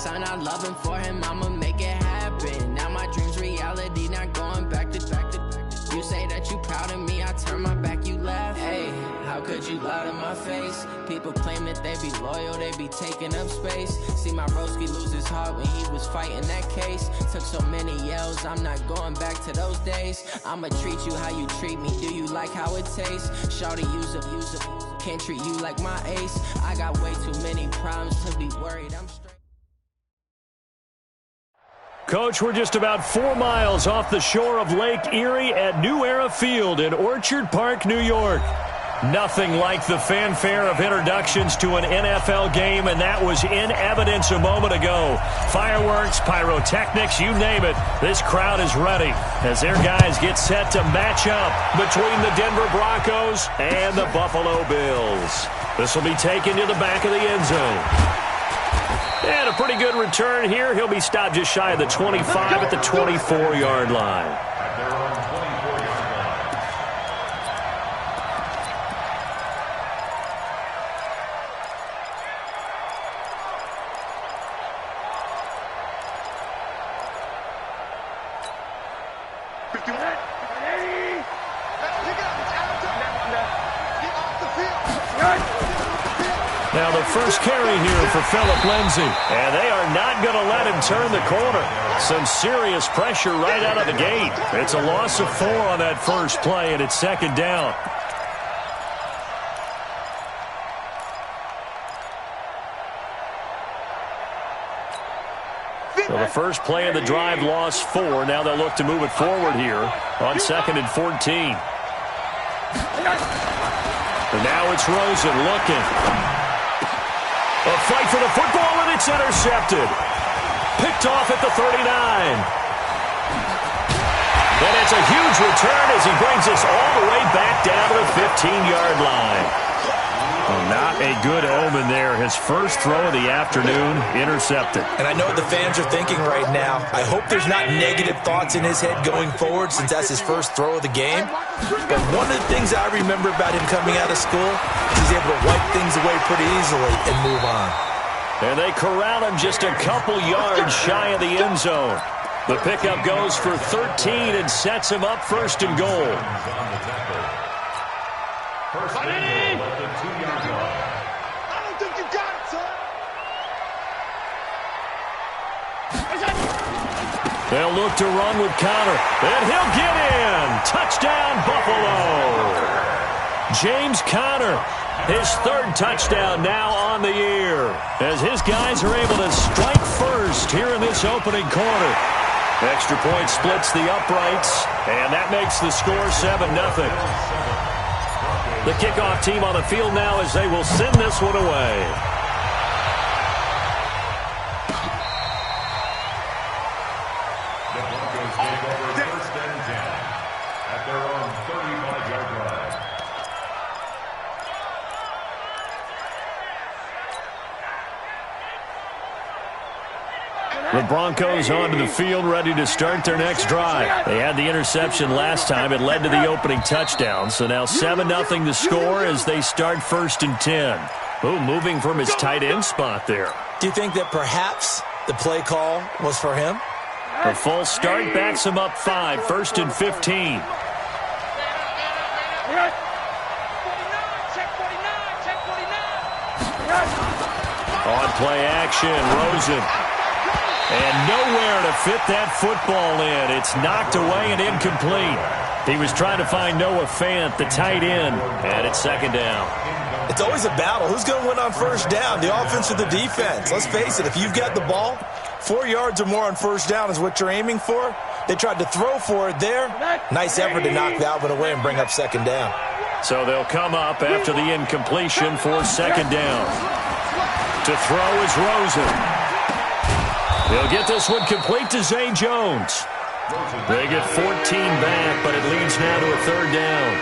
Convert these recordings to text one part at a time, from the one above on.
son, I love him. For him, I'ma make it happen. Now my dream's reality, not going back to. You say that you proud of me, I turn my back, you laugh. Hey, how could you lie to my face? People claim that they be loyal, they be taking up space. See my broski lose his heart when he was fighting that case. Took so many yells, I'm not going back to those days. I'ma treat you how you treat me, do you like how it tastes? Shawty, use it, can't treat you like my ace. I got way too many problems to be worried, I'm straight. Coach, we're just about 4 miles off the shore of Lake Erie at New Era Field in Orchard Park, New York. Nothing like the fanfare of introductions to an NFL game, and that was in evidence a moment ago. Fireworks, pyrotechnics, you name it. This crowd is ready as their guys get set to match up between the Denver Broncos and the Buffalo Bills. This will be taken to the back of the end zone. And a pretty good return here. He'll be stopped just shy of the 25 at the 24-yard line. Now the first carry here for Phillip Lindsay. And they are not going to let him turn the corner. Some serious pressure right out of the gate. It's a loss of 4 on that first play, and it's second down. So the first play of the drive lost 4. Now they'll look to move it forward here on 2nd and 14. And now it's Rosen looking. A fight for the football, and it's intercepted. Picked off at the 39. And it's a huge return as he brings us all the way back down to the 15-yard line. Well, not a good omen there. His first throw of the afternoon intercepted. And I know what the fans are thinking right now. I hope there's not negative thoughts in his head going forward since that's his first throw of the game. But one of the things I remember about him coming out of school is he's able to wipe things away pretty easily and move on. And they corral him just a couple yards shy of the end zone. The pickup goes for 13 and sets him up first and goal. First and goal at the 2-yard line. I don't think you got it, son. They'll look to run with Connor, and he'll get in. Touchdown, Buffalo. James Conner, his 3rd touchdown now on the year, as his guys are able to strike first here in this opening quarter. Extra point splits the uprights, and that makes the score 7-0. The kickoff team on the field now as they will send this one away. The Broncos take over 1st and 10 at their own 35-yard line. The Broncos onto the field, ready to start their next drive. They had the interception last time. It led to the opening touchdown. So now 7-0 to score as they start 1st and 10. Ooh, moving from his tight end spot there. Do you think that perhaps the play call was for him? The false start backs him up 5, 1st and 15. On play action, Rosen. And nowhere to fit that football in. It's knocked away and incomplete. He was trying to find Noah Fant, the tight end, and it's 2nd down. It's always a battle. Who's going to win on 1st down, the offense or the defense? Let's face it, if you've got the ball, 4 yards or more on 1st down is what you're aiming for. They tried to throw for it there. Nice effort to knock that one away and bring up 2nd down. So they'll come up after the incompletion for 2nd down. To throw is Rosen. They'll get this one complete to Zay Jones. They get 14 back, but it leads now to a 3rd down.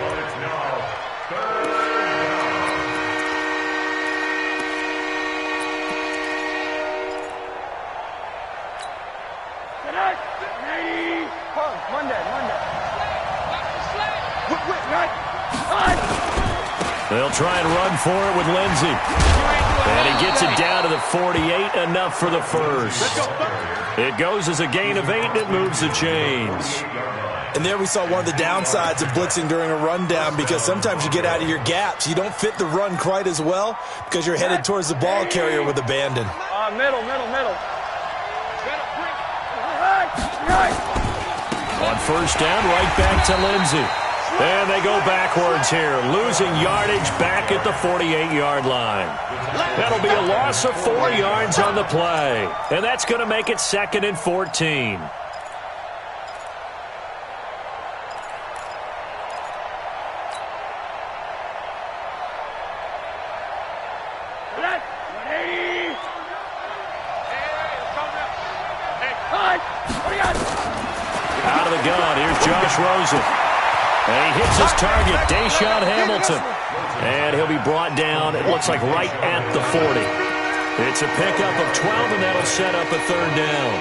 But it's now 3rd down. Monday. They'll try and run for it with Lindsay. And he gets it down to the 48, enough for the first. It goes as a gain of 8, and it moves the chains. And there we saw one of the downsides of blitzing during a rundown, because sometimes you get out of your gaps. You don't fit the run quite as well because you're headed towards the ball carrier with abandon. Middle. On first down, right back to Lindsey. And they go backwards here, losing yardage back at the 48-yard line. That'll be a loss of 4 yards on the play. And that's going to make it 2nd and 14. Out of the gun, here's Josh Rosen. And he hits his target, Deshaun Hamilton. And he'll be brought down, it looks like right at the 40. It's a pickup of 12, and that'll set up a 3rd down.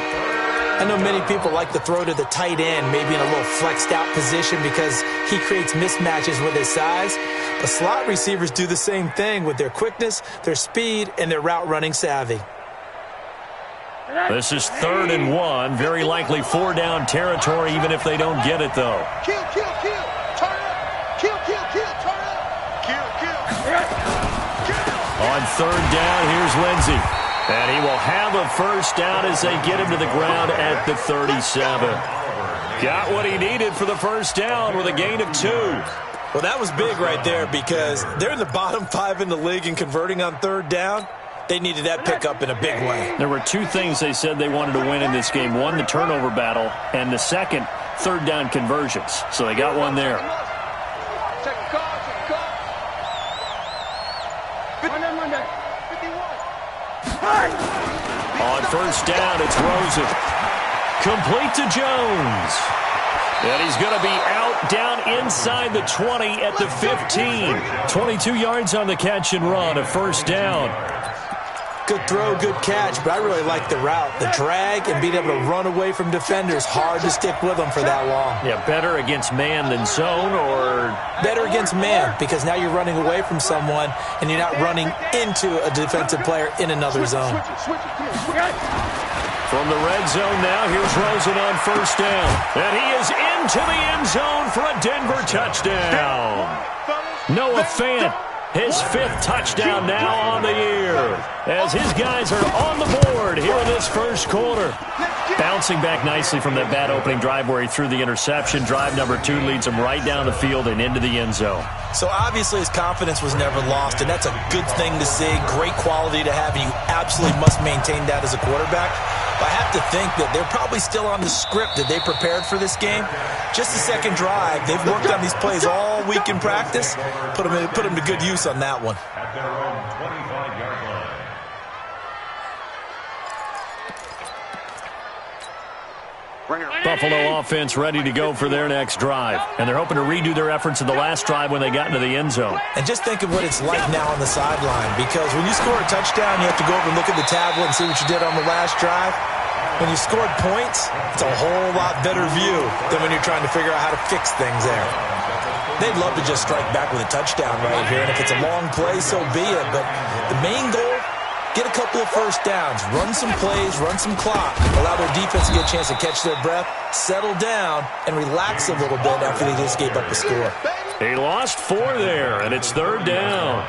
I know many people like to throw to the tight end, maybe in a little flexed out position because he creates mismatches with his size. But slot receivers do the same thing with their quickness, their speed, and their route running savvy. This is 3rd and 1. Very likely 4-down territory, even if they don't get it, though. Kill. Turn up. Kill. Turn up. Kill. On 3rd down, here's Lindsey. And he will have a first down as they get him to the ground at the 37. Got what he needed for the first down with a gain of 2. Well, that was big right there because they're in the bottom 5 in the league in converting on 3rd down. They needed that pickup in a big way. There were 2 things they said they wanted to win in this game. One, the turnover battle, and the second, 3rd down conversions. So they got one there. Check the call. 51. On first down, it's Rosen. Complete to Jones. And he's going to be out down inside the 20 at the 15. 22 yards on the catch and run, a first down. Good throw, good catch, but I really like the route. The drag and being able to run away from defenders, hard to stick with them for that long. Yeah, better against man than zone, or? Better against man, because now you're running away from someone and you're not running into a defensive player in another zone. From the red zone now, here's Rosen on first down. And he is into the end zone for a Denver touchdown. Noah Fant, his 5th touchdown now on the year, as his guys are on the board here in this first quarter. Bouncing back nicely from that bad opening drive where he threw the interception. Drive number 2 leads him right down the field and into the end zone. So obviously his confidence was never lost, and that's a good thing to see. Great quality to have, and you absolutely must maintain that as a quarterback. But I have to think that they're probably still on the script that they prepared for this game. Just the second drive. They've worked on these plays all week in practice. Put them to good use on that one. At their own 25-yard line. Buffalo offense ready to go for their next drive. And they're hoping to redo their efforts in the last drive when they got into the end zone. And just think of what it's like now on the sideline, because when you score a touchdown, you have to go over and look at the tablet and see what you did on the last drive. When you scored points, it's a whole lot better view than when you're trying to figure out how to fix things there. They'd love to just strike back with a touchdown right here, and if it's a long play, so be it. But the main goal, get a couple of first downs, run some plays, run some clock, allow their defense to get a chance to catch their breath, settle down, and relax a little bit after they just gave up a score. He lost 4 there, and it's 3rd down.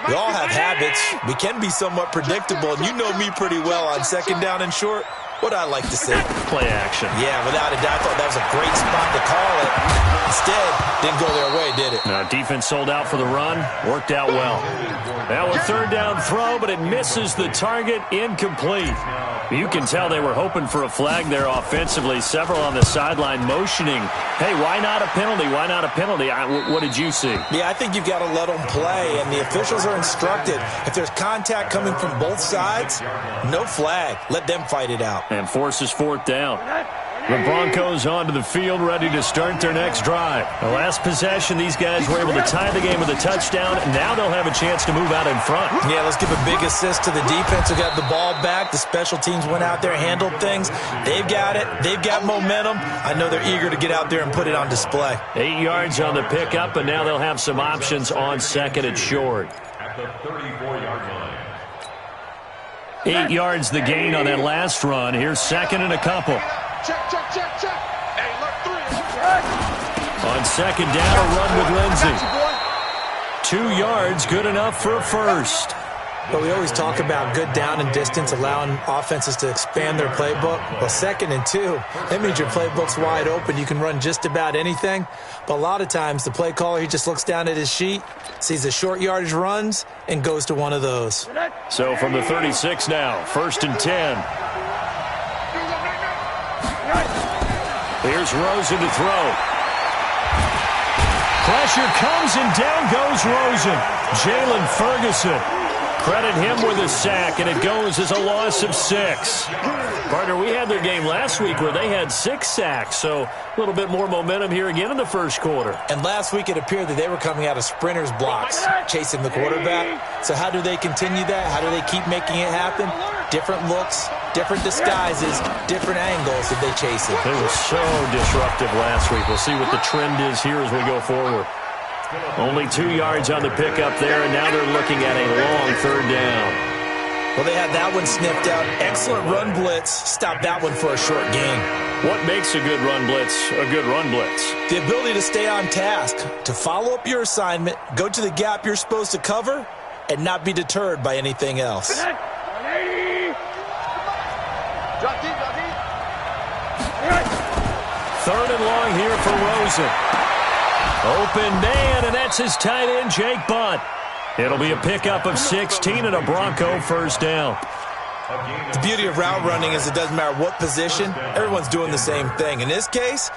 We all have habits. We can be somewhat predictable, and you know me pretty well on 2nd down and short. What I like to see. Play action. Yeah, without a doubt. I thought that was a great spot to call it. Instead, didn't go their way, did it? Now, defense sold out for the run. Worked out well. Now a 3rd down throw, but it misses the target. Incomplete. You can tell they were hoping for a flag there offensively. Several on the sideline motioning, hey, why not a penalty? Why not a penalty? What did you see? Yeah, I think you've got to let them play, and the officials are instructed. If there's contact coming from both sides, no flag. Let them fight it out. And forces 4th down. The Broncos onto the field, ready to start their next drive. The last possession, these guys were able to tie the game with a touchdown. Now they'll have a chance to move out in front. Yeah, let's give a big assist to the defense who got the ball back. The special teams went out there, handled things. They've got it. They've got momentum. I know they're eager to get out there and put it on display. 8 yards on the pickup, and now they'll have some options on 2nd and short. At the 34-yard line. 8 yards the gain on that last run. Here's second and a couple. Check, check, check, check. Hey, look, 3. On second down, a run with Lindsey. 2 yards, good enough for a first. But we always talk about good down and distance, allowing offenses to expand their playbook. Well, 2nd and 2, that means your playbook's wide open. You can run just about anything. But a lot of times, the play caller, he just looks down at his sheet, sees the short yardage runs, and goes to one of those. So from the 36 now, 1st and 10. Here's Rosen to throw. Pressure comes, and down goes Rosen. Jalen Ferguson. Credit him with a sack, and it goes as a loss of 6. Partner, we had their game last week where they had 6 sacks, so a little bit more momentum here again in the first quarter. And last week it appeared that they were coming out of sprinters blocks, chasing the quarterback. So how do they continue that? How do they keep making it happen? Different looks, different disguises, different angles that they chase it. They were so disruptive last week. We'll see what the trend is here as we go forward. Only 2 yards on the pickup there, and now they're looking at a long 3rd down. Well, they had that one sniffed out. Excellent run blitz. Stop that one for a short gain. What makes a good run blitz a good run blitz? The ability to stay on task, to follow up your assignment, go to the gap you're supposed to cover, and not be deterred by anything else. Drop deep, drop deep. 3rd and long here for Rosen. Open man, and that's his tight end, Jake Butt. It'll be a pickup of 16 and a Bronco first down. The beauty of route running is it doesn't matter what position, everyone's doing the same thing. In this case,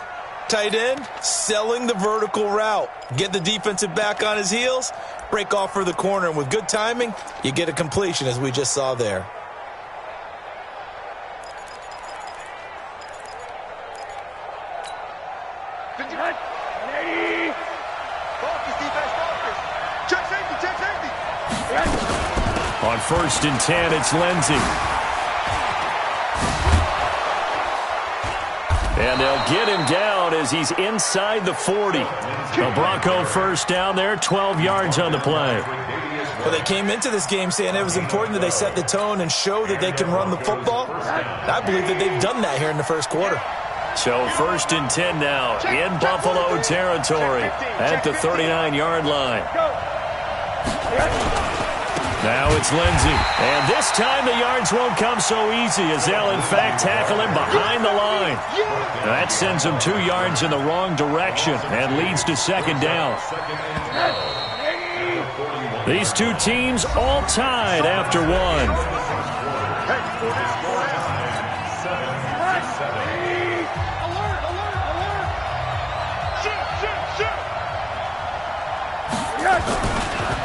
tight end, selling the vertical route. Get the defensive back on his heels, break off for the corner, and with good timing, you get a completion as we just saw there. On 1st and 10, it's Lindsey. And they'll get him down as he's inside the 40. The Bronco first down there, 12 yards on the play. Well, they came into this game saying it was important that they set the tone and show that they can run the football. I believe that they've done that here in the first quarter. So 1st and 10 now in Buffalo territory at the 39-yard line. Now it's Lindsey. And this time the yards won't come so easy as they'll, in fact, tackle him behind the line. That sends him 2 yards in the wrong direction and leads to 2nd down. These two teams all tied after one.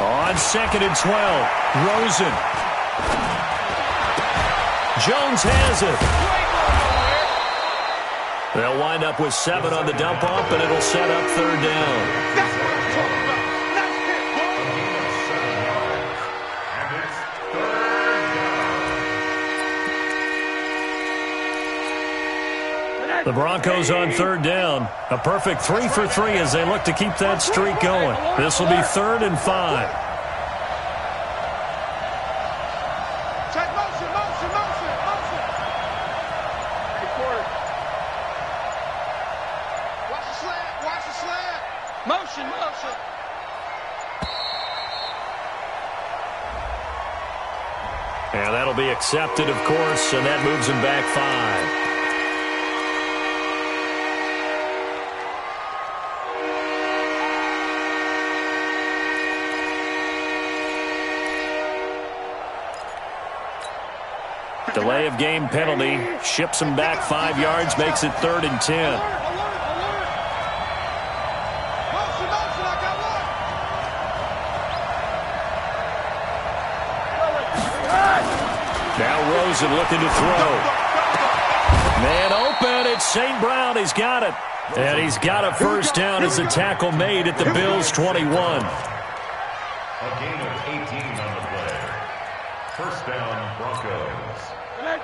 On 2nd and 12, Rosen. Jones has it. They'll wind up with 7 on the dump off, and it'll set up 3rd down. That's what I'm talking about. Nice hit, boy. The Broncos on 3rd down. A perfect 3 for 3 as they look to keep that streak going. This will be 3rd and 5. Check motion, motion, motion, motion. Hey, Corey. Watch the slant, watch the slant. Motion, motion. And that'll be accepted, of course, and that moves him back 5. Delay of game penalty ships him back 5 yards, makes it 3rd and 10. Alert, alert. Motion, motion, I got one. Now Rosen looking to throw. Man open, it's St. Brown, he's got it. And he's got a first down as the tackle made at the Bills' 21. A gain of 18 on the play. First down, Broncos. Mike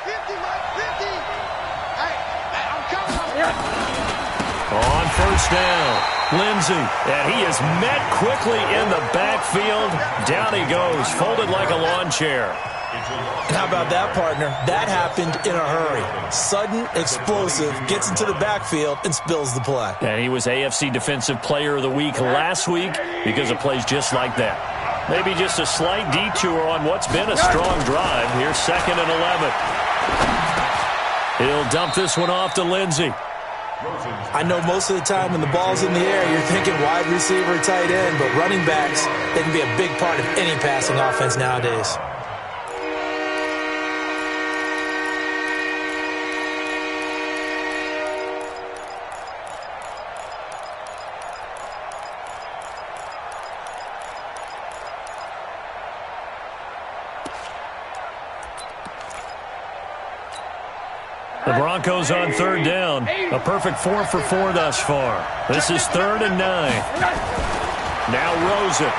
50, Mike 50. Hey, I'm coming. On first down, Lindsey, and he is met quickly in the backfield. Down he goes, folded like a lawn chair. And how about that, partner? That happened in a hurry. Sudden, explosive, gets into the backfield and spills the play. And he was AFC Defensive Player of the Week last week because of plays just like that. Maybe just a slight detour on what's been a strong drive. Here's 2nd and 11. He'll dump this one off to Lindsey. I know most of the time when the ball's in the air, you're thinking wide receiver, tight end, but running backs, they can be a big part of any passing offense nowadays. The Broncos on 3rd down. A perfect 4 for 4 thus far. This is 3rd and 9. Now Rosen.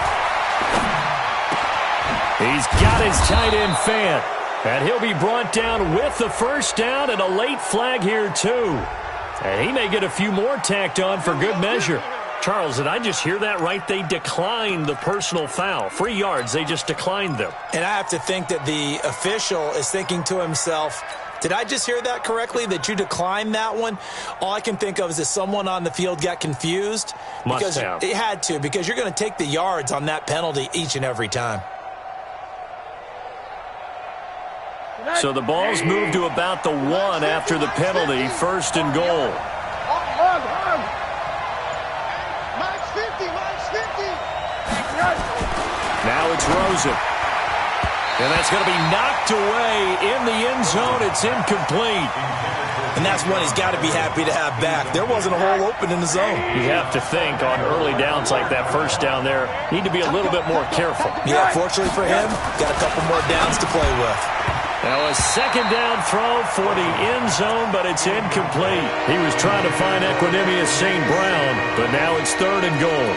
He's got his tight end Fant. And he'll be brought down with the first down and a late flag here too. And he may get a few more tacked on for good measure. Charles, did I just hear that right? They declined the personal foul. 3 yards, they just declined them. And I have to think that the official is thinking to himself, did I just hear that correctly, that you declined that one? All I can think of is that someone on the field got confused. Must have. It had to, because you're going to take the yards on that penalty each and every time. So the ball's moved to about the 1 after the penalty, 1st and goal. Max 50, Max 50. Now it's Rosen. And that's going to be knocked away in the end zone. It's incomplete. And that's one he's got to be happy to have back. There wasn't a hole open in the zone. You have to think on early downs like that first down there, need to be a little bit more careful. Yeah, fortunately for him, got a couple more downs to play with. Now a 2nd down throw for the end zone, but it's incomplete. He was trying to find Equanimous St. Brown, but now it's 3rd and goal.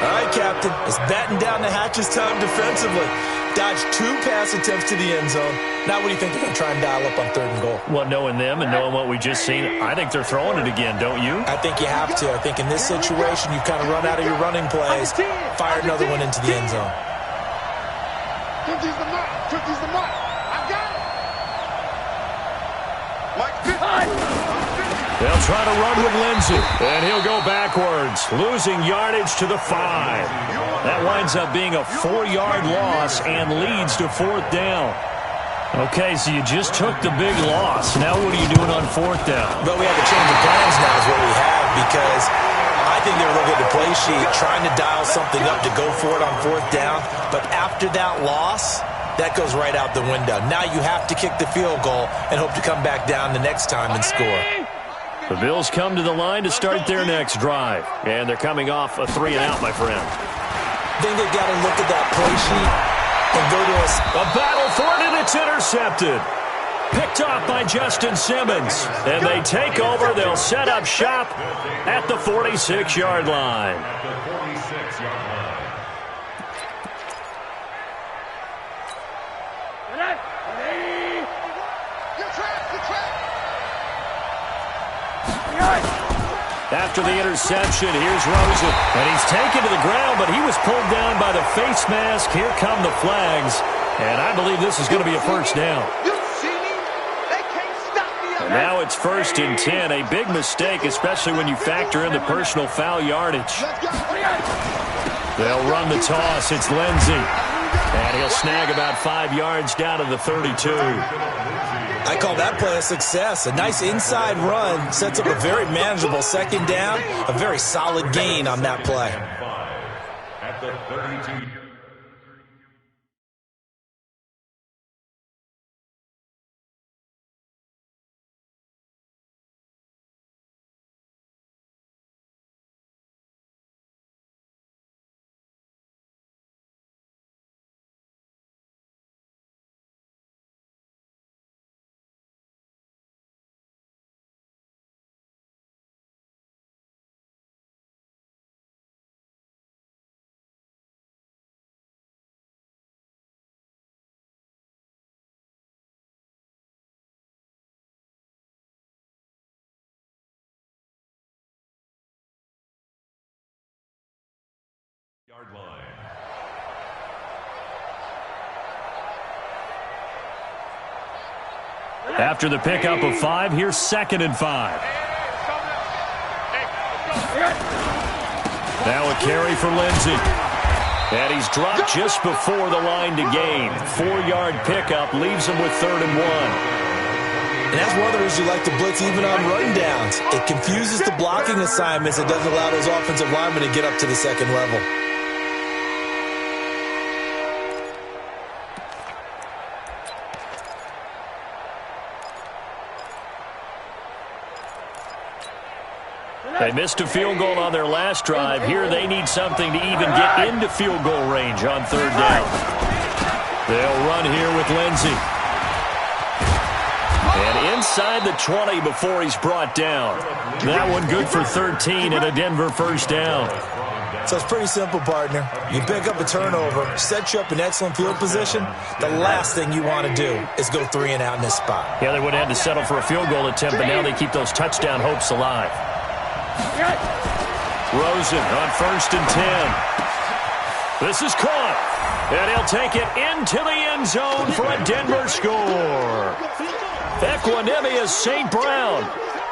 All right, Captain. It's batten down the hatches time defensively. Dodged 2 pass attempts to the end zone. Now what do you think they're going to try and dial up on 3rd and goal? Well, knowing them and knowing what we just seen, I think they're throwing it again, don't you? I think you have to. I think in this situation, you've kind of run out of your running plays. Fire another one into the end zone. 50's the mark. 50's the mark. I got it. Mike 50. They'll try to run with Lindsey, and he'll go backwards, losing yardage to the 5. That winds up being a 4-yard loss and leads to 4th down. Okay, so you just took the big loss. Now what are you doing on 4th down? But we have a change of plans now is what we have, because I think they're looking at the play sheet, trying to dial something up to go for it on 4th down. But after that loss, that goes right out the window. Now you have to kick the field goal and hope to come back down the next time and score. The Bills come to the line to start their next drive. And they're coming off a 3-and-out, my friend. I think they've got to look at that play sheet and go to a battle for it, and it's intercepted. Picked off by Justin Simmons. And they take over. They'll set up shop at the 46-yard line. After the interception, here's Rosen. And he's taken to the ground, but he was pulled down by the face mask. Here come the flags. And I believe this is going to be a first down. And now it's 1st and 10. A big mistake, especially when you factor in the personal foul yardage. They'll run the toss. It's Lindsey. And he'll snag about 5 yards down to the 32. I call that play a success. A nice inside run sets up a very manageable 2nd down. A very solid gain on that play. At the 32. Yard line. After the pickup of 5, here's 2nd and 5. Now a carry for Lindsey. And he's dropped just before the line to gain. 4-yard pickup leaves him with 3rd and 1. And that's one of the reasons you like to blitz even on run downs. It confuses the blocking assignments. It doesn't allow those offensive linemen to get up to the second level. They missed a field goal on their last drive. Here they need something to even get into field goal range on 3rd down. They'll run here with Lindsey. And inside the 20 before he's brought down. That one good for 13 and a Denver 1st down. So it's pretty simple, partner. You pick up a turnover, set you up in excellent field position. The last thing you want to do is go 3 and out in this spot. Yeah, they would have had to settle for a field goal attempt, but now they keep those touchdown hopes alive. Rosen on 1st and 10. This is caught. And he'll take it into the end zone for a Denver score. Equanimous St. Brown.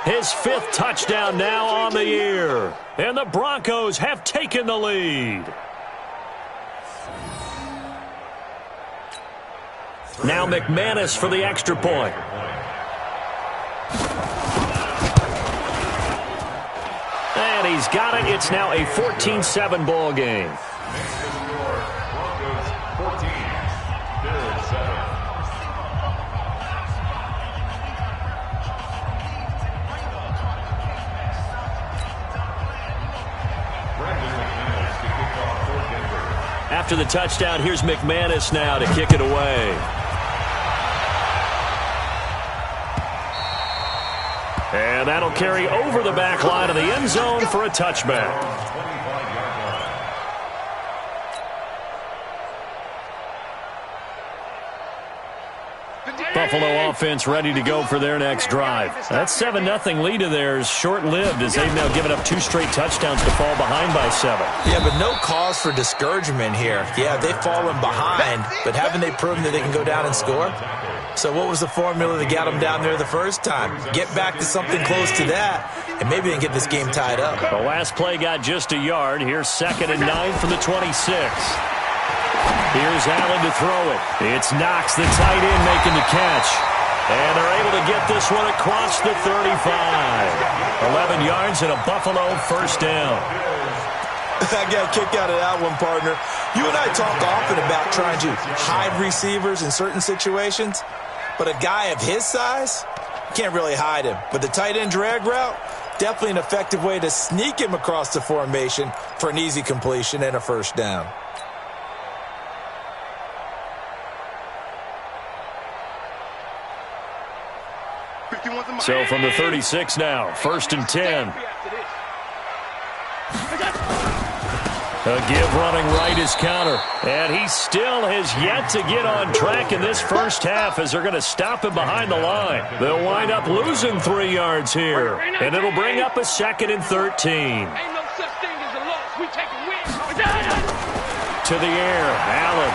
His 5th touchdown now on the year. And the Broncos have taken the lead. Now McManus for the extra point. And he's got it. It's now a 14-7 ball game. Broncos 14, Bills 7. After the touchdown, here's McManus now to kick it away. And that'll carry over the back line of the end zone for a touchback. Buffalo offense ready to go for their next drive. That 7-0 lead of theirs short-lived as they've now given up 2 straight touchdowns to fall behind by 7. Yeah, but no cause for discouragement here. Yeah, they've fallen behind, but haven't they proven that they can go down and score? So what was the formula that got them down there the first time? Get back to something close to that, and maybe they can get this game tied up. The last play got just a yard. Here's 2nd and 9 from the 26. Here's Allen to throw it. It's Knox, the tight end, making the catch. And they're able to get this one across the 35. 11 yards and a Buffalo 1st down. I got a kick out of that one, partner. You and I talk often about trying to hide receivers in certain situations, but a guy of his size, can't really hide him. But the tight end drag route, definitely an effective way to sneak him across the formation for an easy completion and a 1st down. So from the 36 now, 1st and 10. A give running right is counter. And he still has yet to get on track in this first half as they're going to stop him behind the line. They'll wind up losing 3 yards here. And it'll bring up a 2nd and 13. Ain't no such thing as a loss. We take a win. To the air, Allen.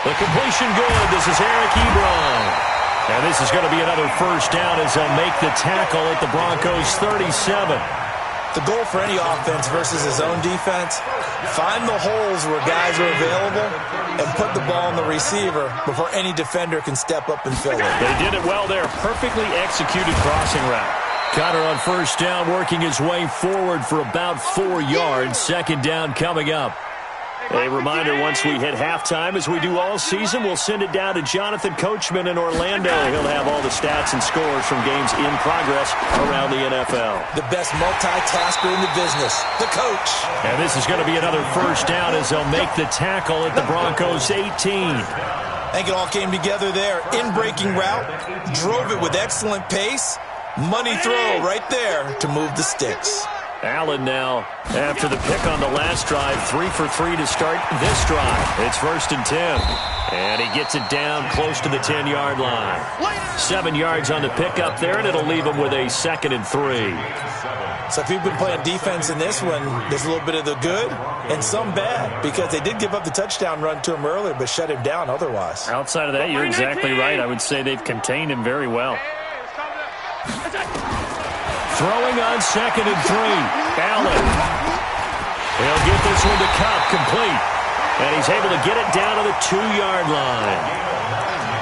The completion good. This is Eric Ebron. And this is going to be another 1st down as they'll make the tackle at the Broncos 37. The goal for any offense versus his own defense, find the holes where guys are available and put the ball on the receiver before any defender can step up and fill it. They did it well there. Perfectly executed crossing route. Connor on 1st down, working his way forward for about 4 yards. 2nd down coming up. A reminder, once we hit halftime, as we do all season, we'll send it down to Jonathan Coachman in Orlando. He'll have all the stats and scores from games in progress around the NFL. The best multitasker in the business, the coach. And this is going to be another 1st down as they'll make the tackle at the Broncos 18. I think it all came together there. In-breaking route, drove it with excellent pace. Money throw right there to move the sticks. Allen now, after the pick on the last drive, 3 for 3 to start this drive. It's 1st and 10. And he gets it down close to the 10-yard line. 7 yards on the pickup there, and it'll leave him with a 2nd and 3. So if you've been playing defense in this one, there's a little bit of the good and some bad, because they did give up the touchdown run to him earlier, but shut him down otherwise. Outside of that, you're exactly right. I would say they've contained him very well. Throwing on 2nd and 3. Allen. He'll get this one to Cup, complete. And he's able to get it down to the 2-yard line.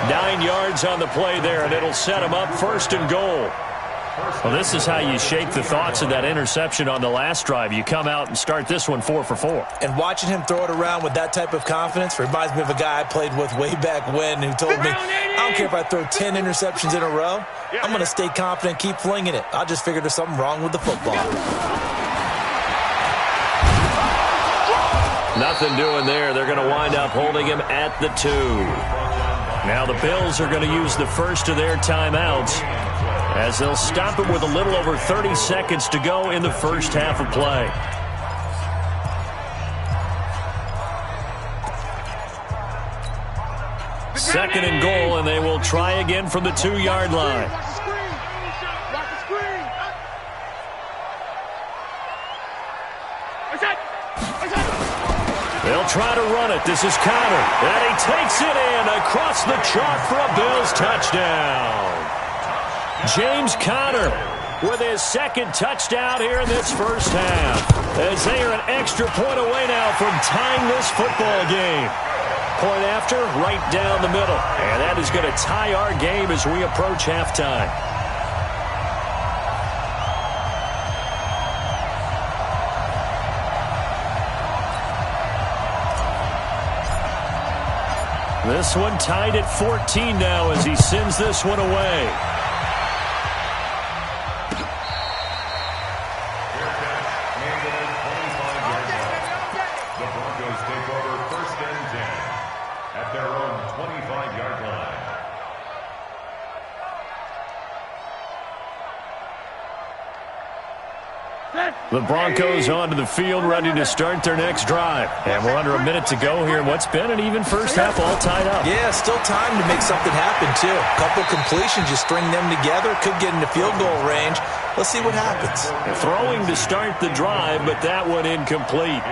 9 yards on the play there, and it'll set him up 1st and goal. Well, this is how you shake the thoughts of that interception on the last drive. You come out and start this one 4 for 4. And watching him throw it around with that type of confidence reminds me of a guy I played with way back when who told me, I don't care if I throw 10 interceptions in a row. I'm going to stay confident, keep flinging it. I just figured there's something wrong with the football. Nothing doing there. They're going to wind up holding him at the 2. Now the Bills are going to use the first of their timeouts as they'll stop it with a little over 30 seconds to go in the first half of play. Second and goal, and they will try again from the 2-yard line. They'll try to run it. This is Conner, and he takes it in across the chalk for a Bills touchdown. James Conner with his 2nd touchdown here in this first half, as they are an extra point away now from tying this football game. Point after, right down the middle. And that is going to tie our game as we approach halftime. This one tied at 14 now as he sends this one away. The Broncos take over 1st and 10 at their own 25-yard line. The Broncos onto the field, ready to start their next drive. And we're under a minute to go here in what's been an even first half, all tied up. Yeah, still time to make something happen, too. A couple completions, you string them together, could get into field goal range. Let's see what happens. Throwing to start the drive, but that one incomplete.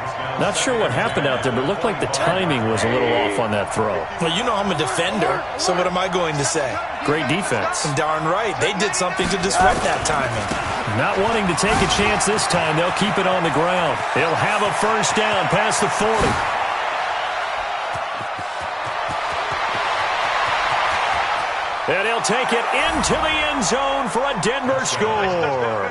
Not sure what happened out there, but it looked like the timing was a little off on that throw. Well, you know I'm a defender, so what am I going to say? Great defense. Darn right. They did something to disrupt that timing. Not wanting to take a chance this time, they'll keep it on the ground. They'll have a first down past the 40. And he'll take it into the end zone for a Denver score.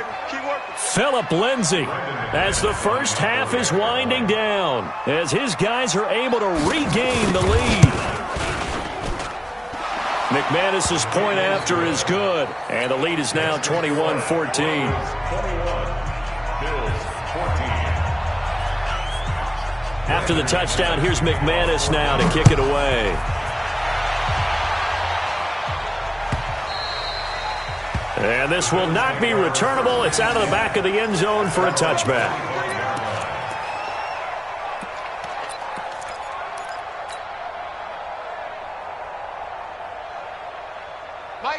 Phillip Lindsay, as the first half is winding down, as his guys are able to regain the lead. McManus's point after is good, and the lead is now 21-14. After the touchdown, here's McManus now to kick it away. And this will not be returnable. It's out of the back of the end zone for a touchback.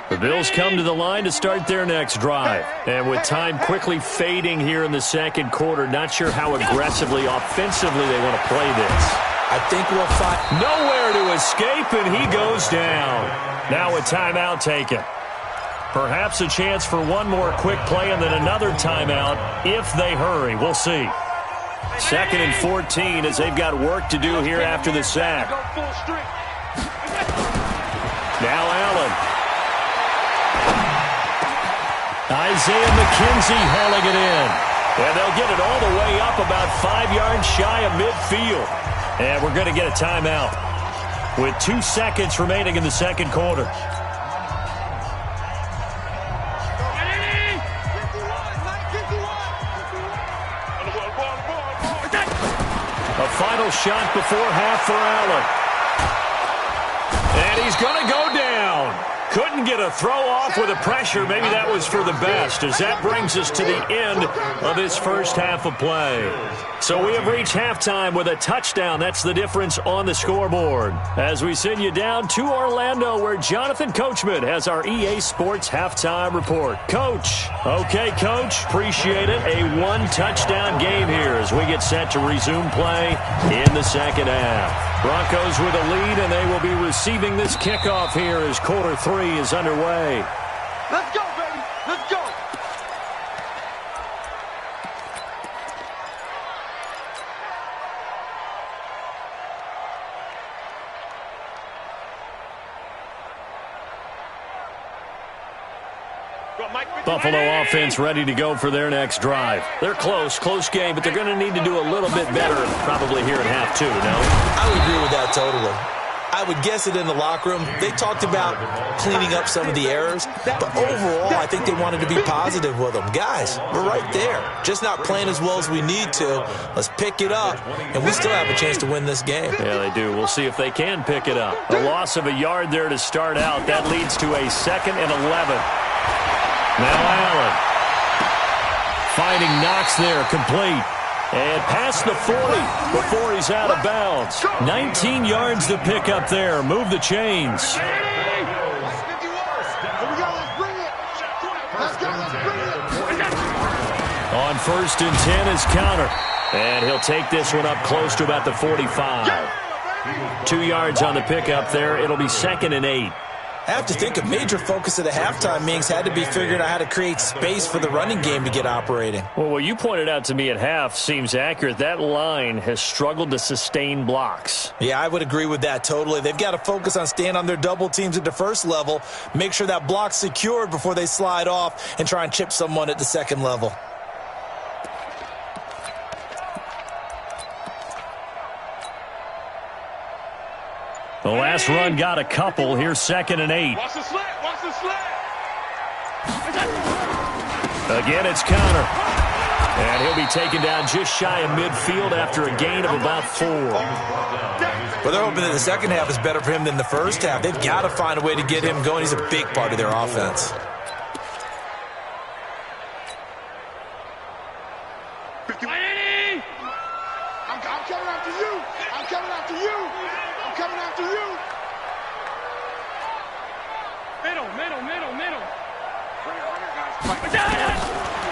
The Bills come to the line to start their next drive. And with time quickly fading here in the second quarter, not sure how aggressively, offensively they want to play this. I think we'll find nowhere to escape, and he goes down. Now a timeout taken. Perhaps a chance for one more quick play and then another timeout if they hurry. We'll see. 2nd and 14 as they've got work to do here after the sack. Now Allen. Isaiah McKenzie hauling it in. And they'll get it all the way up about 5 yards shy of midfield. And we're going to get a timeout with 2 seconds remaining in the second quarter. A final shot before half for Allen. And he's going to go down. Couldn't get a throw off with the pressure. Maybe that was for the best, as that brings us to the end of this first half of play. So we have reached halftime with a touchdown. That's the difference on the scoreboard. As we send you down to Orlando, where Jonathan Coachman has our EA Sports halftime report. Coach. Okay, Coach. Appreciate it. A one-touchdown game here as we get set to resume play in the second half. Broncos with a lead, and they will be receiving this kickoff here as quarter 3 is underway. Let's go, baby. Let's go. Buffalo offense ready to go for their next drive. They're close game, but they're going to need to do a little bit better probably here in half 2, no? I would agree with that totally. I would guess it in the locker room. They talked about cleaning up some of the errors, but overall, I think they wanted to be positive with them. Guys, we're right there. Just not playing as well as we need to. Let's pick it up, and we still have a chance to win this game. Yeah, they do. We'll see if they can pick it up. A loss of a yard there to start out. That leads to a 2nd and 11. Now Allen. Finding Knox there, complete. And past the 40 before he's out of bounds. 19 yards to pick up there. Move the chains. On 1st and 10 is counter. And he'll take this one up close to about the 45. 2 yards on the pickup there. It'll be 2nd and 8. I have to think a major focus of the halftime meetings had to be figuring out how to create space for the running game to get operating. Well, what you pointed out to me at half seems accurate. That line has struggled to sustain blocks. Yeah, I would agree with that totally. They've got to focus on staying on their double teams at the first level, make sure that block's secured before they slide off and try and chip someone at the second level. The last run got a couple. Here's 2nd and 8. Watch the slant. Watch the slant. Again, it's counter. And he'll be taken down just shy of midfield after a gain of about 4. Well, they're hoping that the second half is better for him than the first half. They've got to find a way to get him going. He's a big part of their offense. I'm coming after you. I'm coming after you. I'm coming after you. Middle. Bring it, guys.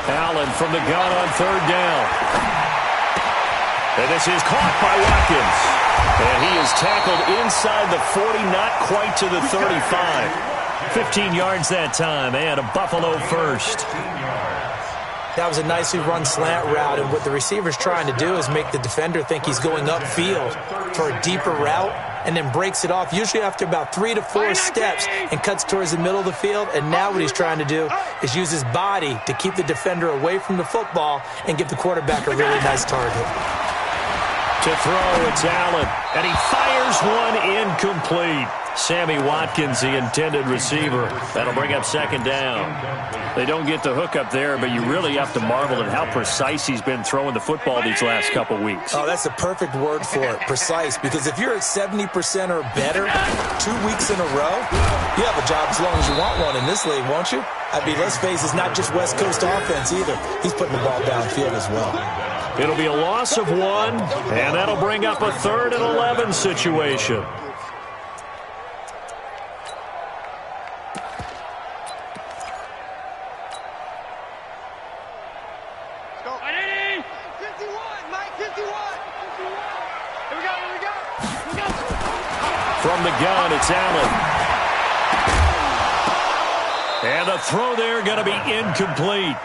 Allen from the gun on 3rd down. And this is caught by Watkins. And he is tackled inside the 40, not quite to the 35. 15 yards that time, and a Buffalo first. That was a nicely run slant route, and what the receiver's trying to do is make the defender think he's going upfield for a deeper route and then breaks it off, usually after about 3 to 4 steps, and cuts towards the middle of the field. And now what he's trying to do is use his body to keep the defender away from the football and give the quarterback a really nice target. To throw, it's Allen, and he fires one incomplete. Sammy Watkins, the intended receiver. That'll bring up 2nd down. They don't get the hook up there, but you really have to marvel at how precise he's been throwing the football these last couple weeks. Oh, that's the perfect word for it, precise, because if you're at 70% or better 2 weeks in a row, you have a job as long as you want one in this league, won't you? I mean, let's face it, it's not just West Coast offense either. He's putting the ball downfield as well. It'll be a loss of 1, and that'll bring up a 3rd and 11 situation. From the gun, it's Allen. And the throw there going to be incomplete.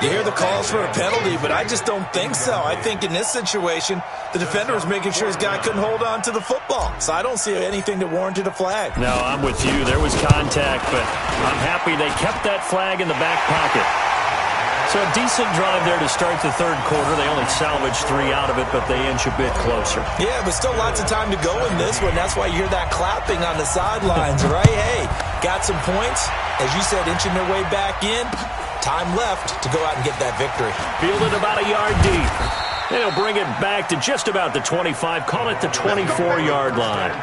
You hear the calls for a penalty, but I just don't think so. I think in this situation, the defender was making sure his guy couldn't hold on to the football. So I don't see anything that warranted a flag. No, I'm with you. There was contact, but I'm happy they kept that flag in the back pocket. So a decent drive there to start the 3rd quarter. They only salvaged 3 out of it, but they inch a bit closer. Yeah, but still lots of time to go in this one. That's why you hear that clapping on the sidelines, right? Hey, got some points. As you said, inching their way back in. Time left to go out and get that victory. Fielded about a yard deep. They'll bring it back to just about the 25. Call it the 24-yard line.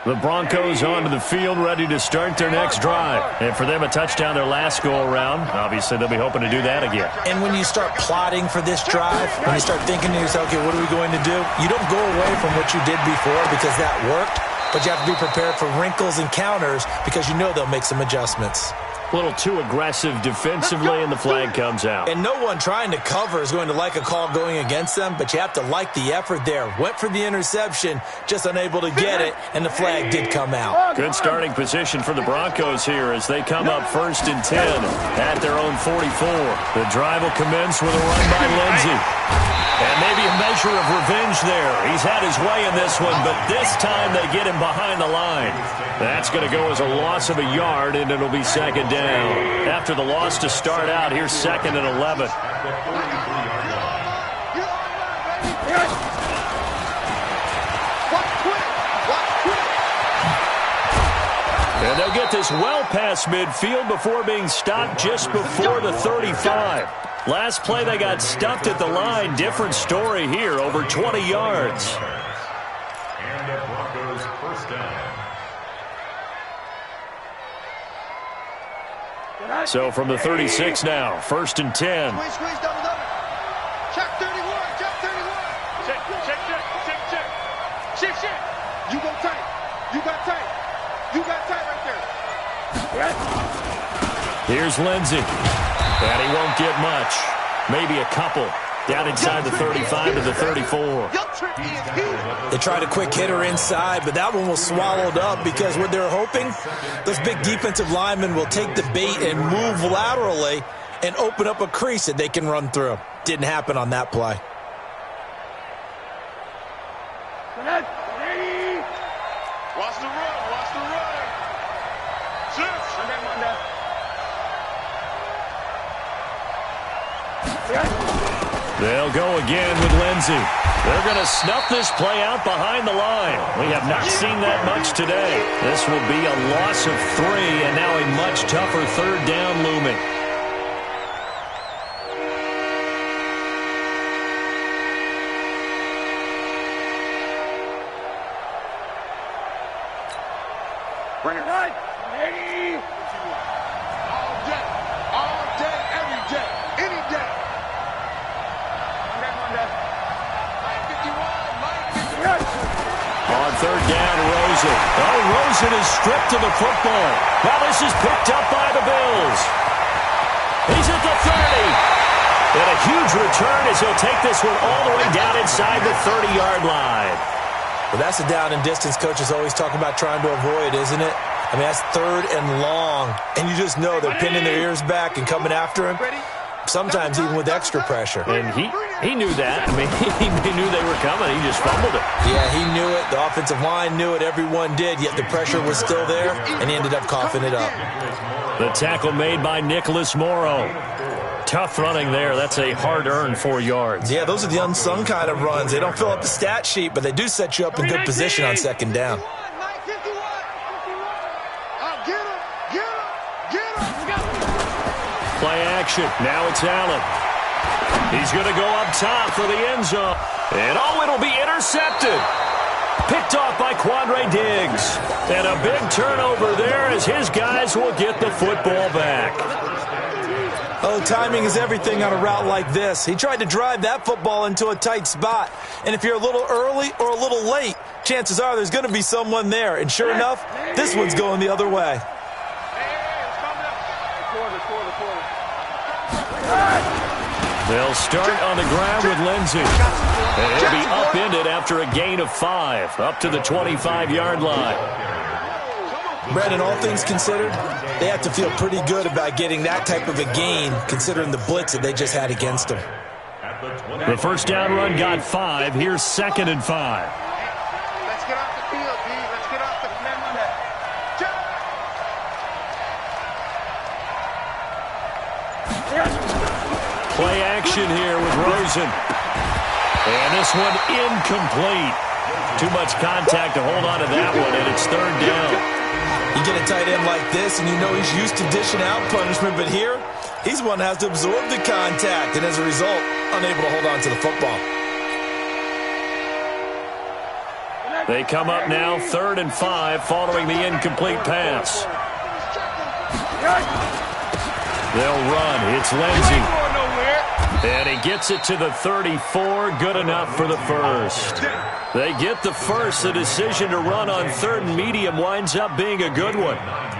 The Broncos onto the field, ready to start their next drive. And for them, a touchdown their last go-around. Obviously, they'll be hoping to do that again. And when you start plotting for this drive, when you start thinking to yourself, okay, what are we going to do? You don't go away from what you did before because that worked, but you have to be prepared for wrinkles and counters because you know they'll make some adjustments. A little too aggressive defensively, and the flag comes out. And no one trying to cover is going to like a call going against them, but you have to like the effort there. Went for the interception, just unable to get it, and the flag did come out. Good starting position for the Broncos here as they come up 1st and 10 at their own 44. The drive will commence with a run by Lindsey. And maybe a measure of revenge there. He's had his way in this one, but this time they get him behind the line. That's going to go as a loss of a yard, and it'll be 2nd down. After the loss to start out, here's 2nd and 11. And they'll get this well past midfield before being stopped just before the 35. Last play, they got stuffed at the line. Different story here, over 20 yards. And the Broncos first down. So from the 36 now, 1st and 10. Squeeze, double. Check 31, check 31. Check. You go tight. You got tight. You got tight right there. Here's Lindsey. And he won't get much. Maybe a couple. Down inside the 35 to the 34. They tried a quick hitter inside, but that one was swallowed up because what they're hoping, those big defensive linemen will take the bait and move laterally and open up a crease that they can run through. Didn't happen on that play. Watch the run. They'll go again with Lindsey. They're going to snuff this play out behind the line. We have not seen that much today. This will be a loss of 3, and now a much tougher 3rd down looming. Bring it right. All day, every day, any day. On 3rd down, Rosen. Oh, Rosen is stripped to the football. Now this is picked up by the Bills. He's at the 30. And a huge return as he'll take this one all the way down inside the 30-yard line. Well, that's the down and distance coaches always talk about trying to avoid, isn't it? I mean, that's 3rd and long. And you just know they're pinning their ears back and coming after him. Sometimes even with extra pressure. And he knew that. I mean, he knew they were coming. He just fumbled it. Yeah, he knew it. The offensive line knew it. Everyone did. Yet the pressure was still there, and he ended up coughing it up. The tackle made by Nicholas Morrow. Tough running there. That's a hard-earned 4 yards. Yeah, those are the unsung kind of runs. They don't fill up the stat sheet, but they do set you up in good position on 2nd down. Play action. Now it's Allen. He's going to go up top for the end zone. And it'll be intercepted. Picked off by Quandre Diggs. And a big turnover there as his guys will get the football back. Oh, timing is everything on a route like this. He tried to drive that football into a tight spot. And if you're a little early or a little late, chances are there's going to be someone there. And sure enough, this one's going the other way. They'll start on the ground with Lindsey. And he'll be upended after a gain of 5, up to the 25-yard line. Brandon, all things considered, they have to feel pretty good about getting that type of a gain, considering the blitz that they just had against them. The 1st down run got 5. Here's 2nd and 5. Let's get off the field, D. Let's get off the field. Play action here with Rosen. And this one incomplete. Too much contact to hold on to that one, and it's 3rd down. You get a tight end like this, and you know he's used to dishing out punishment, but here, he's one that has to absorb the contact, and as a result, unable to hold on to the football. They come up now 3rd and 5 following the incomplete pass. They'll run. It's Lindsey. And he gets it to the 34. Good enough for the first. They get the first. The decision to run on 3rd and medium winds up being a good one.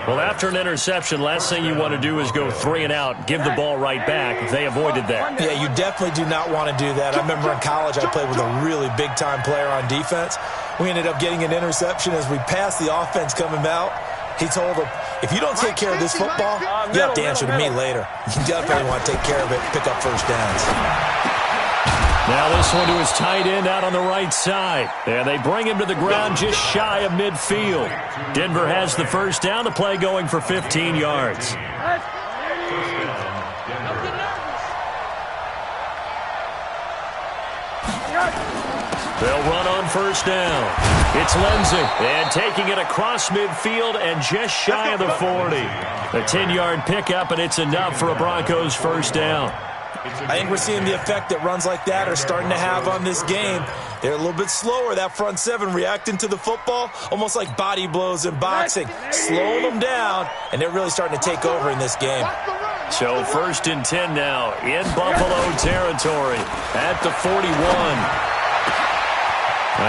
Well, after an interception, last thing you want to do is go 3 and out, give the ball right back. They avoided that. Yeah, you definitely do not want to do that. I remember in college I played with a really big-time player on defense. We ended up getting an interception as we passed the offense coming out. He told him, if you don't take care of this football, you have to answer to me later. You definitely want to take care of it, pick up first downs. Now this one to his tight end out on the right side. And they bring him to the ground just shy of midfield. Denver has the first down. The play going for 15 yards. They'll run on first down. It's Lindsey. And taking it across midfield and just shy of the 40. A 10-yard pickup, and it's enough for a Broncos first down. I think we're seeing the effect that runs like that are starting to have on this game. They're a little bit slower, that front seven, reacting to the football, almost like body blows in boxing, slowing them down, and they're really starting to take over in this game. So 1st and 10 now in Buffalo territory at the 41.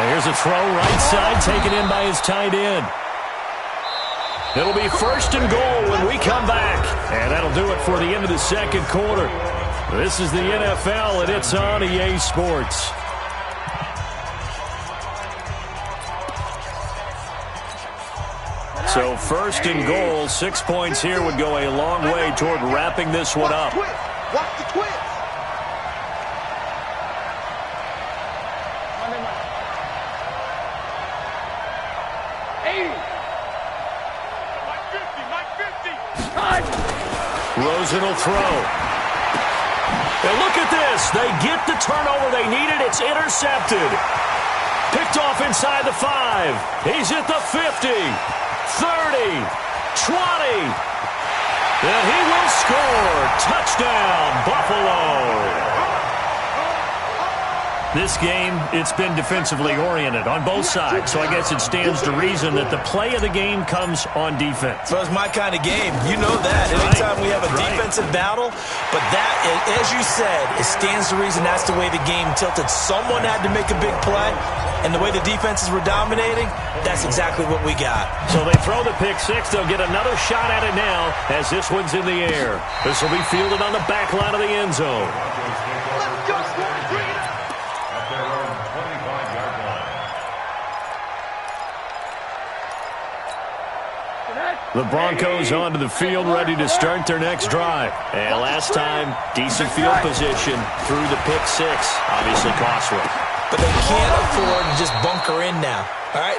Here's a throw right side, taken in by his tight end. It'll be 1st and goal when we come back. And that'll do it for the end of the second quarter. This is the NFL, and it's on EA Sports. So 1st and goal, 6 points here would go a long way toward wrapping this one up. Watch the twist. Rosen will throw. And look at this. They get the turnover they needed. It's intercepted. Picked off inside the 5. He's at the 50, 30, 20. And he will score. Touchdown, Buffalo. This game, it's been defensively oriented on both sides, so I guess it stands to reason that the play of the game comes on defense. So it's my kind of game. You know that. Anytime we have a defensive battle, but that, as you said, it stands to reason that's the way the game tilted. Someone had to make a big play, and the way the defenses were dominating, that's exactly what we got. So they throw the pick six. They'll get another shot at it now as this one's in the air. This will be fielded on the back line of the end zone. The Broncos onto the field, ready to start their next drive. And last time, decent field position through the pick six. Obviously costly. But they can't afford to just bunker in now. All right,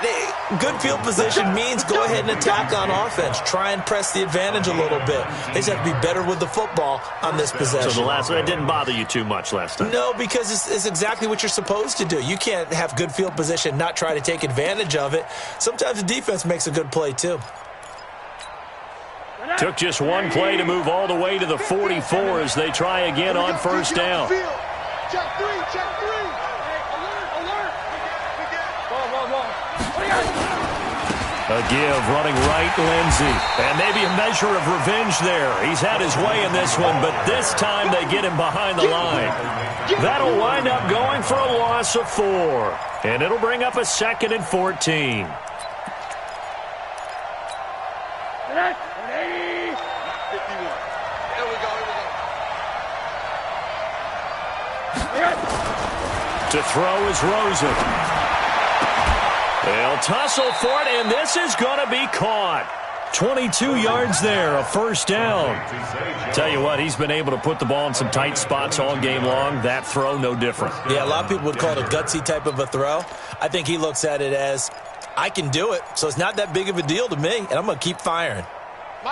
good field position means go ahead and attack on offense. Try and press the advantage a little bit. They just have to be better with the football on this possession. So the last one, it didn't bother you too much last time? No, because it's exactly what you're supposed to do. You can't have good field position, not try to take advantage of it. Sometimes the defense makes a good play too. Took just one play to move all the way to the 44 as they try again on first down. Check three, check three. Alert. A give, running right, Lindsey. And maybe a measure of revenge there. He's had his way in this one, but this time they get him behind the line. That'll wind up going for a loss of 4. And it'll bring up a 2nd and 14. To throw is Rosen. They'll tussle for it, and this is going to be caught. 22 yards there, a first down. Tell you what, he's been able to put the ball in some tight spots all game long. That throw, no different. Yeah, a lot of people would call it a gutsy type of a throw. I think he looks at it as, I can do it, so it's not that big of a deal to me, and I'm going to keep firing.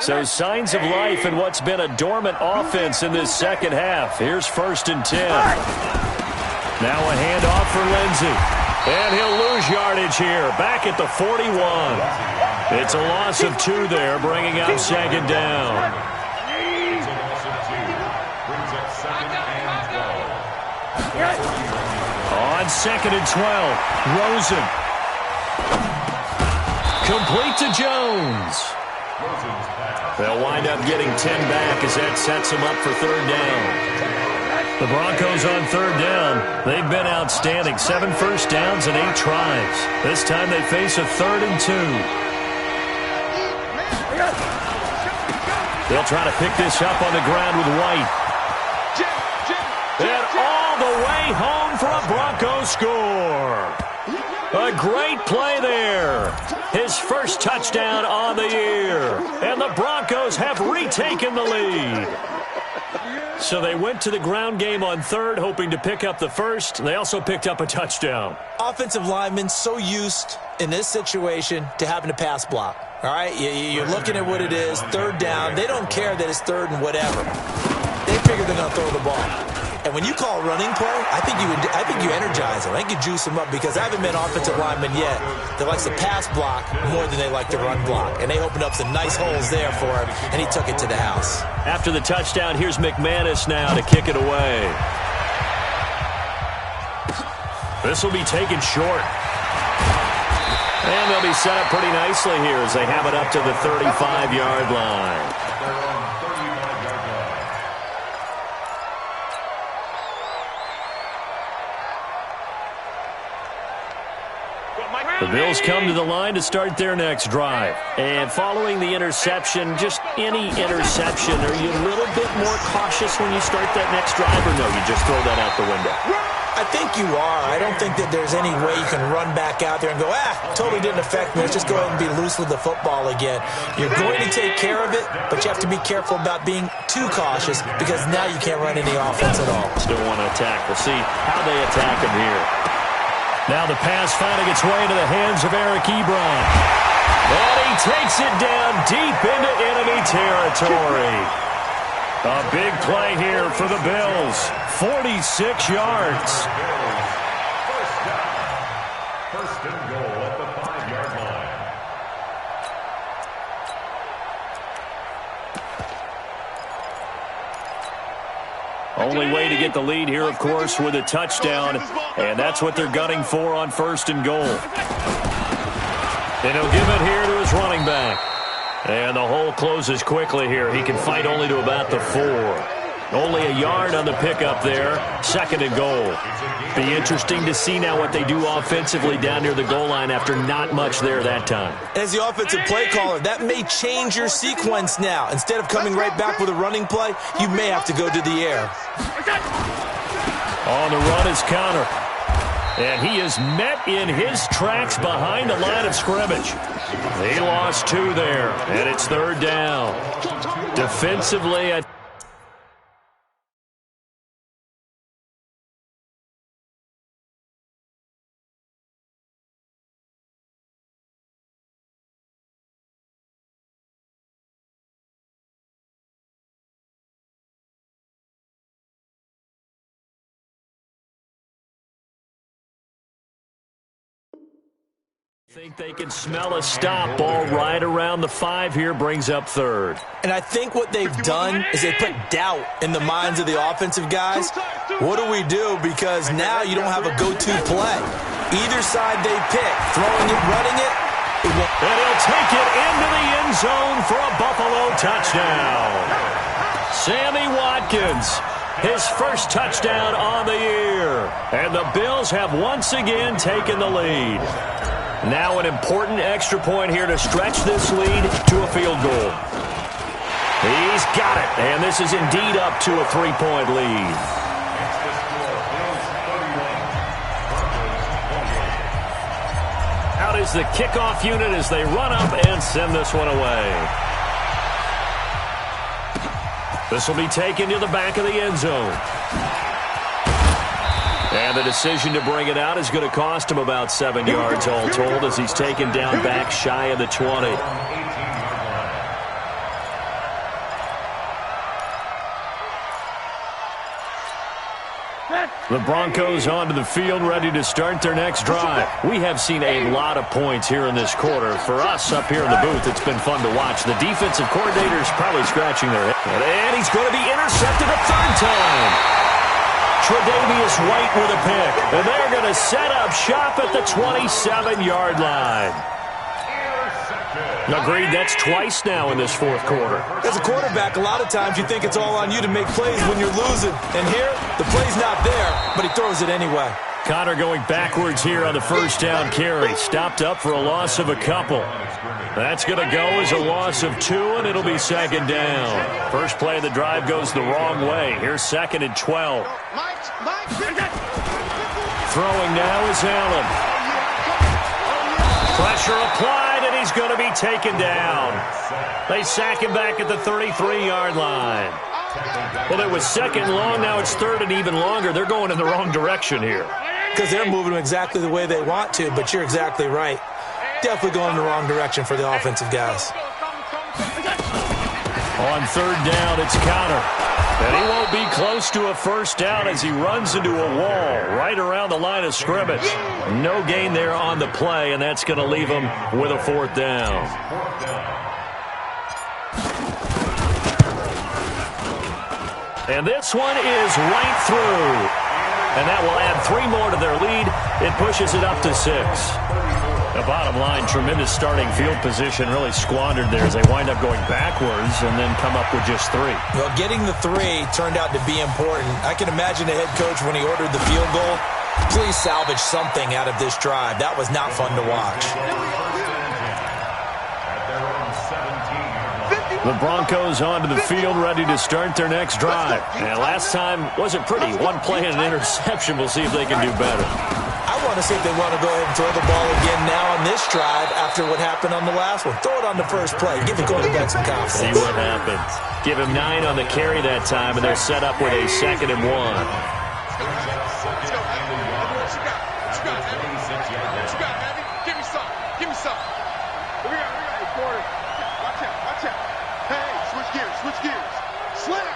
So signs of life in what's been a dormant offense in this second half. Here's 1st and 10. Now a handoff for Lindsey. And he'll lose yardage here. Back at the 41. It's a loss of 2 there, bringing up 2nd down. On 2nd and 12, Rosen. Complete to Jones. They'll wind up getting 10 back as that sets them up for third down. The Broncos on third down. They've been outstanding. 7 first downs and 8 tries. This time they face a 3rd and 2. They'll try to pick this up on the ground with White. And all the way home for a Broncos score. A great play there. His first touchdown on the year. And the Broncos have retaken the lead. So they went to the ground game on third, hoping to pick up the first. They also picked up a touchdown. Offensive linemen so used in this situation to having to pass block. All right, you're looking at what it is, third down. They don't care that it's third and whatever. They figure they're going to throw the ball. And when you call running play, I think you energize them. I think you juice them up because I haven't met offensive linemen yet that likes to pass block more than they like to run block. And they opened up some nice holes there for him, and he took it to the house. After the touchdown, here's McManus now to kick it away. This will be taken short. And they'll be set up pretty nicely here as they have it up to the 35-yard line. The Bills come to the line to start their next drive. And following the interception, just any interception, are you a little bit more cautious when you start that next drive, or no, you just throw that out the window? I think you are. I don't think that there's any way you can run back out there and go, totally didn't affect me. Let's just go ahead and be loose with the football again. You're going to take care of it, but you have to be careful about being too cautious because now you can't run any offense at all. Still want to attack. We'll see how they attack him here. Now the pass finding its way into the hands of Eric Ebron. And he takes it down deep into enemy territory. A big play here for the Bills. 46 yards. First and goal at the 5-yard line. Only way to get the lead here, of course, with a touchdown. And that's what they're gunning for on first and goal. And he'll give it here to his running back. And the hole closes quickly here. He can fight only to about the 4. Only a yard on the pickup there. 2nd and goal. Be interesting to see now what they do offensively down near the goal line after not much there that time. As the offensive play caller, that may change your sequence now. Instead of coming right back with a running play, you may have to go to the air. On the run is Connor. And he is met in his tracks behind the line of scrimmage. He lost 2 there, and it's third down. Defensively, I think they can smell a stop. Ball right around the 5 here, brings up third. And I think what they've done is they put doubt in the minds of the offensive guys. What do we do? Because now you don't have a go-to play. Either side they pick, throwing it, running it. And he'll take it into the end zone for a Buffalo touchdown. Sammy Watkins, his first touchdown on the year. And the Bills have once again taken the lead. Now an important extra point here to stretch this lead to a field goal. He's got it, and this is indeed up to a 3-point lead. Out is the kickoff unit as they run up and send this one away. This will be taken to the back of the end zone. And the decision to bring it out is going to cost him about 7 yards all told as he's taken down back shy of the 20. The Broncos onto the field ready to start their next drive. We have seen a lot of points here in this quarter. For us up here in the booth, it's been fun to watch. The defensive coordinator's probably scratching their head. And he's going to be intercepted a 3rd time. Tre'Davious White with a pick. And they're going to set up shop at the 27-yard line. Agreed, that's twice now in this fourth quarter. As a quarterback, a lot of times you think it's all on you to make plays when you're losing. And here, the play's not there, but he throws it anyway. Connor going backwards here on the first down carry. Stopped up for a loss of a couple. That's going to go as a loss of 2, and it'll be second down. First play of the drive goes the wrong way. Here's second and 12. Throwing now is Allen. Pressure applied, and he's going to be taken down. They sack him back at the 33-yard line. Well, it was second long. Now it's third and even longer. They're going in the wrong direction here. Because they're moving them exactly the way they want to, but you're exactly right. Definitely going in the wrong direction for the offensive guys. On third down, it's Connor. And he won't be close to a first down as he runs into a wall right around the line of scrimmage. No gain there on the play, and that's going to leave him with a fourth down. And this one is right through. And that will add 3 more to their lead. It pushes it up to 6. The bottom line, tremendous starting field position, really squandered there as they wind up going backwards and then come up with just 3. Well, getting the 3 turned out to be important. I can imagine the head coach when he ordered the field goal. Please salvage something out of this drive. That was not fun to watch. The Broncos onto the field, ready to start their next drive. And last time wasn't pretty. 1 play and an interception. We'll see if they can do better. I want to see if they want to go ahead and throw the ball again now on this drive after what happened on the last one. Throw it on the first play. Give the quarterback some confidence. See what happens. Give him 9 on the carry that time, and they're set up with a 2nd and 1. Give me some. We got a quarter. Watch out. Hey, switch gears. Slam.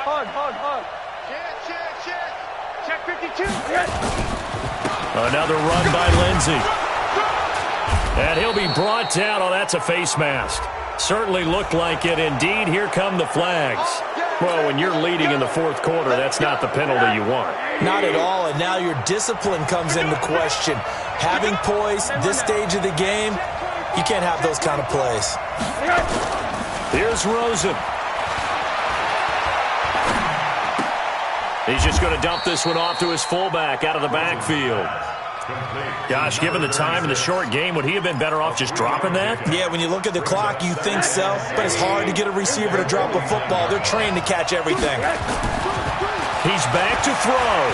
Hug. Check 52. Another run by Lindsey. And he'll be brought down. Oh, that's a face mask. Certainly looked like it. Indeed, here come the flags. Well, when you're leading in the fourth quarter, that's not the penalty you want. Not at all, and now your discipline comes into question. Having poise this stage of the game, you can't have those kind of plays. Here's Rosen. He's just going to dump this one off to his fullback out of the backfield. Gosh, given the time in the short game, would he have been better off just dropping that? Yeah, when you look at the clock, you think so. But it's hard to get a receiver to drop a football. They're trained to catch everything. He's back to throw.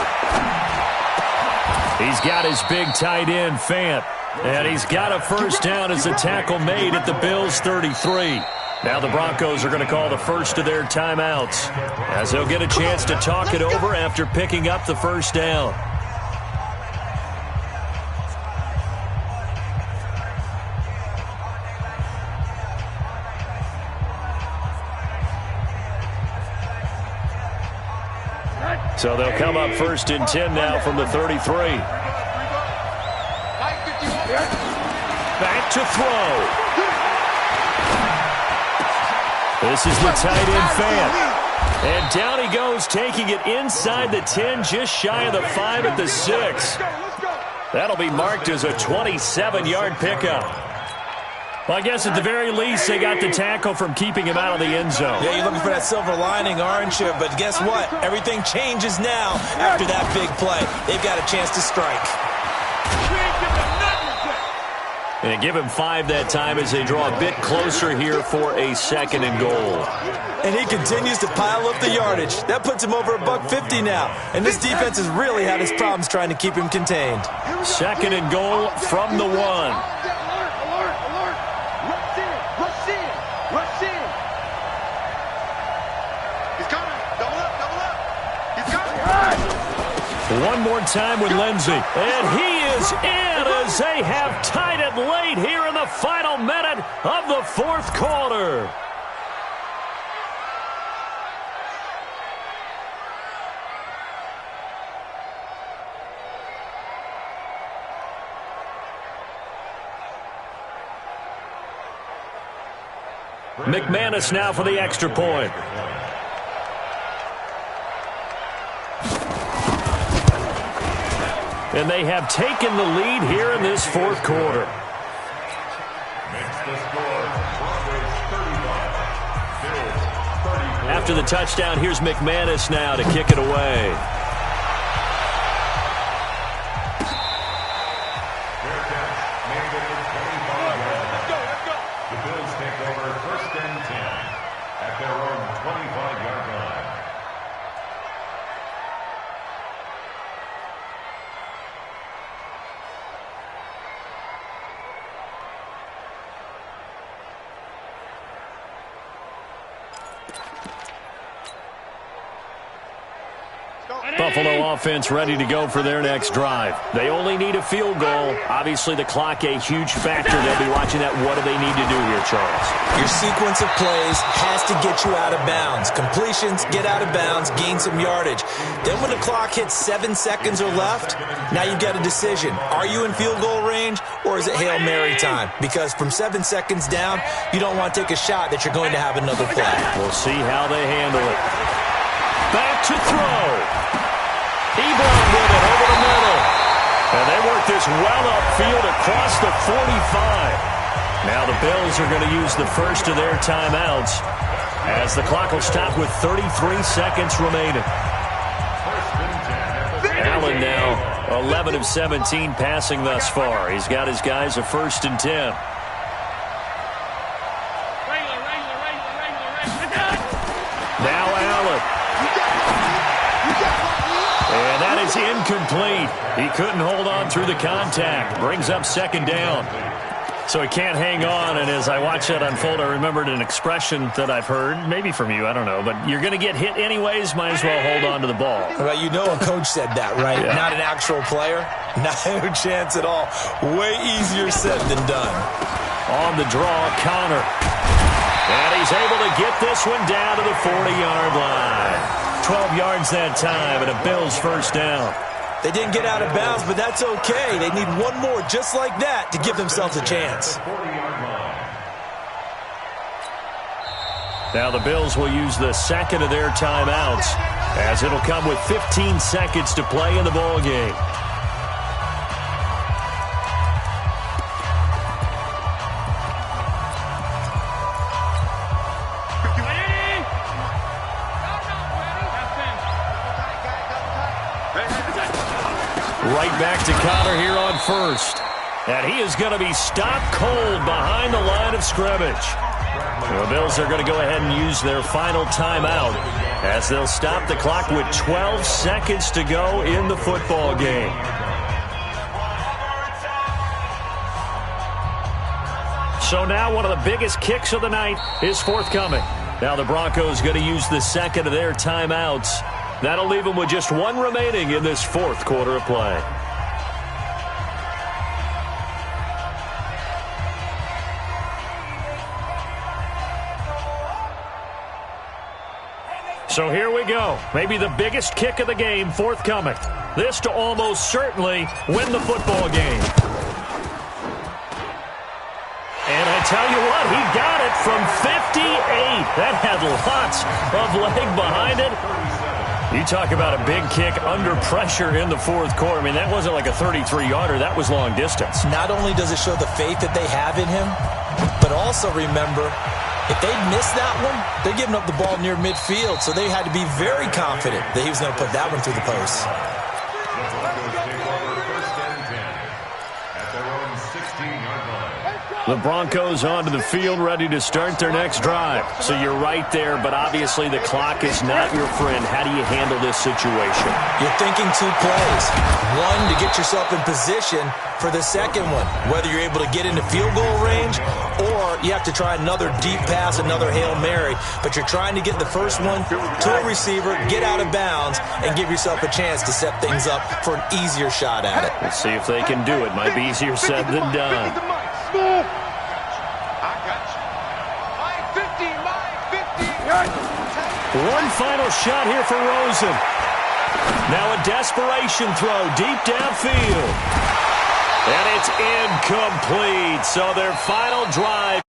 He's got his big tight end, Fant. And he's got a first down as a tackle made at the Bills' 33. Now the Broncos are going to call the first of their timeouts as they'll get a chance to talk it over after picking up the first down. So they'll come up 1st and 10 now from the 33. Back to throw. This is the tight end, Fant. And down he goes, taking it inside the 10, just shy of the 5 at the 6. That'll be marked as a 27-yard pickup. Well, I guess at the very least, they got the tackle from keeping him out of the end zone. Yeah, you're looking for that silver lining, aren't you? But guess what? Everything changes now after that big play. They've got a chance to strike. And give him 5 that time as they draw a bit closer here for a 2nd and goal. And he continues to pile up the yardage. That puts him over $150 now. And this defense has really had its problems trying to keep him contained. 2nd and goal from the 1. Rush in. He's coming. Double up. He's coming. One more time with Lindsey. And he is in as they have tied it late here in the final minute of the fourth quarter. McManus now for the extra point. And they have taken the lead here in this fourth quarter. after the touchdown. Here's McManus now to kick it away. Buffalo offense ready to go for their next drive. They only need a field goal. Obviously, the clock a huge factor. They'll be watching that. What do they need to do here, Charles? Your sequence of plays has to get you out of bounds. Completions, get out of bounds, gain some yardage. Then when the clock hits 7 seconds or left, now you've got a decision. Are you in field goal range, or is it Hail Mary time? Because from 7 seconds down, you don't want to take a shot that you're going to have another play. We'll see how they handle it. Back to throw. Ebron with it over the middle. And they work this well upfield across the 45. Now the Bills are going to use the first of their timeouts as the clock will stop with 33 seconds remaining. Allen now 11 of 17 passing thus far. He's got his guys a 1st and 10. Now Allen. And that is incomplete. He couldn't hold on through the contact. Brings up 2nd down. So he can't hang on, and as I watch that unfold, I remembered an expression that I've heard, maybe from you, I don't know, but you're going to get hit anyways, might as well hold on to the ball. Well, you know a coach said that, right? Yeah. Not an actual player. No chance at all. Way easier said than done. On the draw, Connor. And he's able to get this one down to the 40-yard line. 12 yards that time, and a Bills 1st down. They didn't get out of bounds, but that's okay. They need one more just like that to give themselves a chance. Now the Bills will use the 2nd of their timeouts as it'll come with 15 seconds to play in the ball game. Right back to Connor here on 1st. And he is going to be stopped cold behind the line of scrimmage. The Bills are going to go ahead and use their final timeout as they'll stop the clock with 12 seconds to go in the football game. So now one of the biggest kicks of the night is forthcoming. Now the Broncos going to use the 2nd of their timeouts. That'll leave them with just 1 remaining in this 4th quarter of play. So here we go. Maybe the biggest kick of the game forthcoming. This to almost certainly win the football game. And I tell you what, he got it from 58. That had lots of leg behind it. You talk about a big kick under pressure in the 4th quarter. I mean, that wasn't like a 33-yarder. That was long distance. Not only does it show the faith that they have in him, but also remember, if they miss that one, they're giving up the ball near midfield, so they had to be very confident that he was going to put that one through the post. The Broncos onto the field, ready to start their next drive. So you're right there, but obviously the clock is not your friend. How do you handle this situation? You're thinking 2 plays. One, to get yourself in position for the second one, whether you're able to get into field goal range or you have to try another deep pass, another Hail Mary. But you're trying to get the first one to a receiver, get out of bounds, and give yourself a chance to set things up for an easier shot at it. Let's see if they can do it. Might be easier said than done. One final shot here for Rosen. Now a desperation throw deep downfield. And it's incomplete. So their final drive